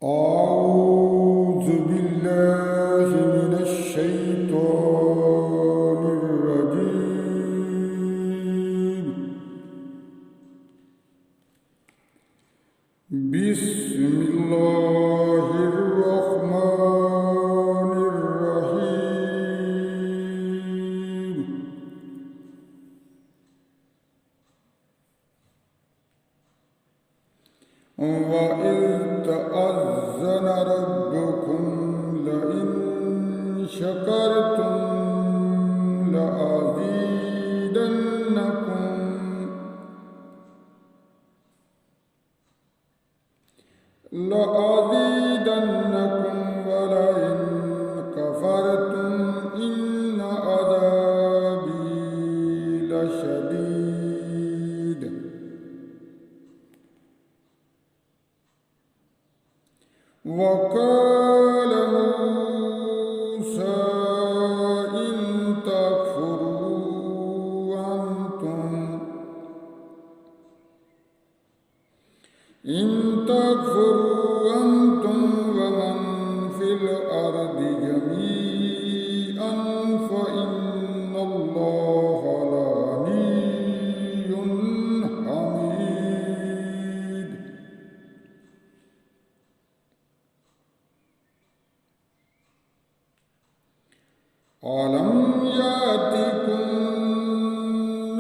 أعوذ بالله من الشيطان الرجيم. بسم الله الرحمن الرحيم. وإذ تأذن ربكم لئن شكرتم لأزيدنكم ولئن كفرتم إن عذابي لشديد. وقال موسى إن تكفروا أنتم ومن في الأرض جميعا فإن الله لغني حميد. ألم يأتكم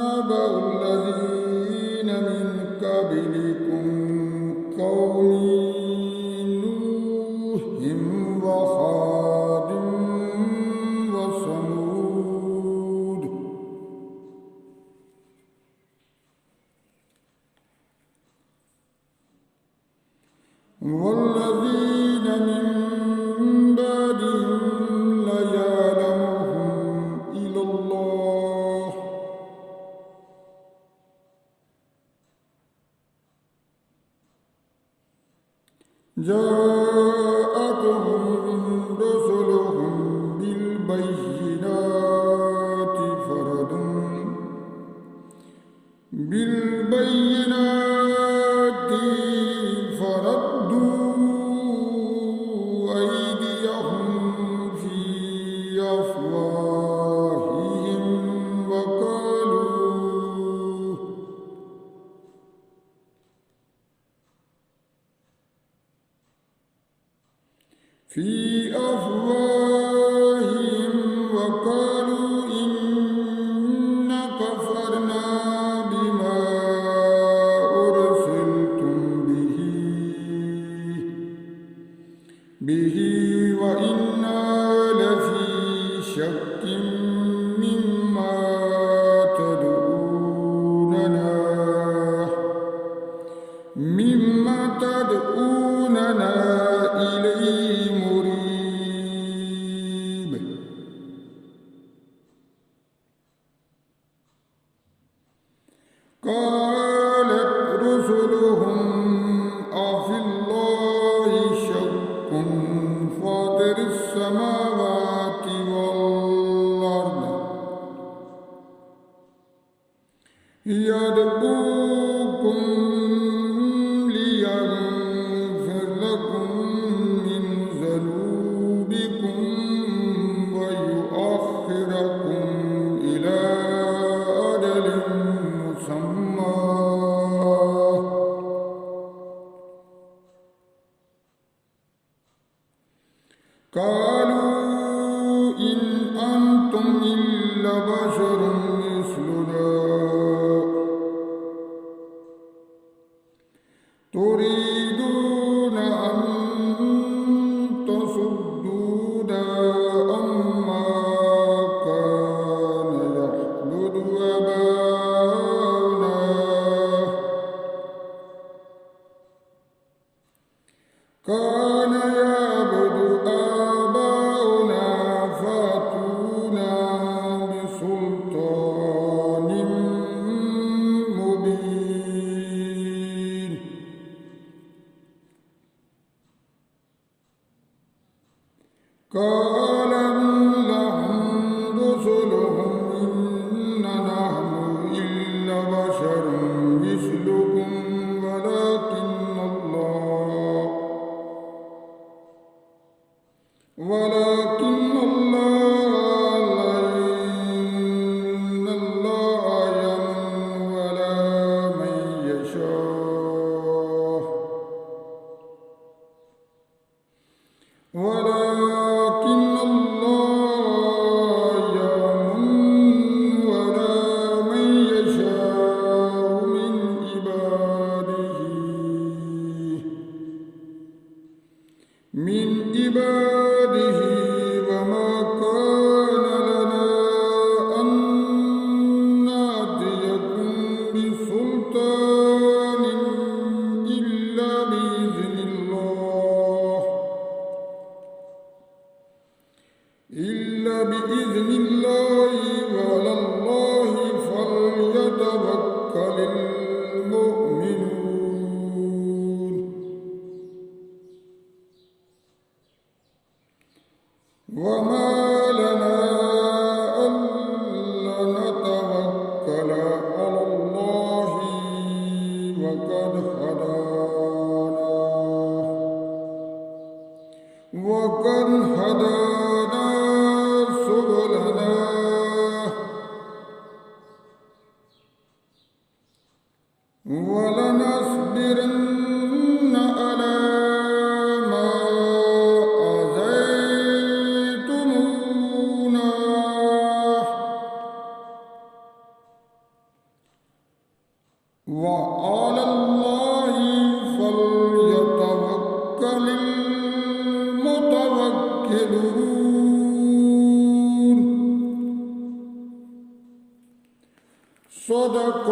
نبأ الذين من قبلكم قوم نوح وعاد وثمود والذين من بعدهم ليعلمهم إلا الله. جاءتهم رسلهم بالبينات فردوا أيديهم في أفواههم وقالوا إنا كفرنا بما أرسلتم به وإنا لفي شك مما تدعوننا إليه مريب. قالت رسلهم أفي الله شك فاطر السماوات والأرض يدعوكم ليغفر لكم من ذنوبكم ويؤخركم إلى أجل مسمى. قالوا إن أنتم إلا بشر مثلنا تريدون أن تصدونا عما كان يعبد آباؤنا. كان يعبد آباؤنا فأتونا بسلطان مبين. قال لهم رسلهم إن نحن إلا بشر مثلكم ولكن الله من عباده وما كان لنا أن نأتيكم بسلطان إلا بإذن الله وعلى الله فليتوكل المؤمنون وما لنا ألا نتوكل على الله وقد هدانا سبلنا ولنصبرن على ما آذيتمونا وعلى الله فليتوكل المتوكلون صدق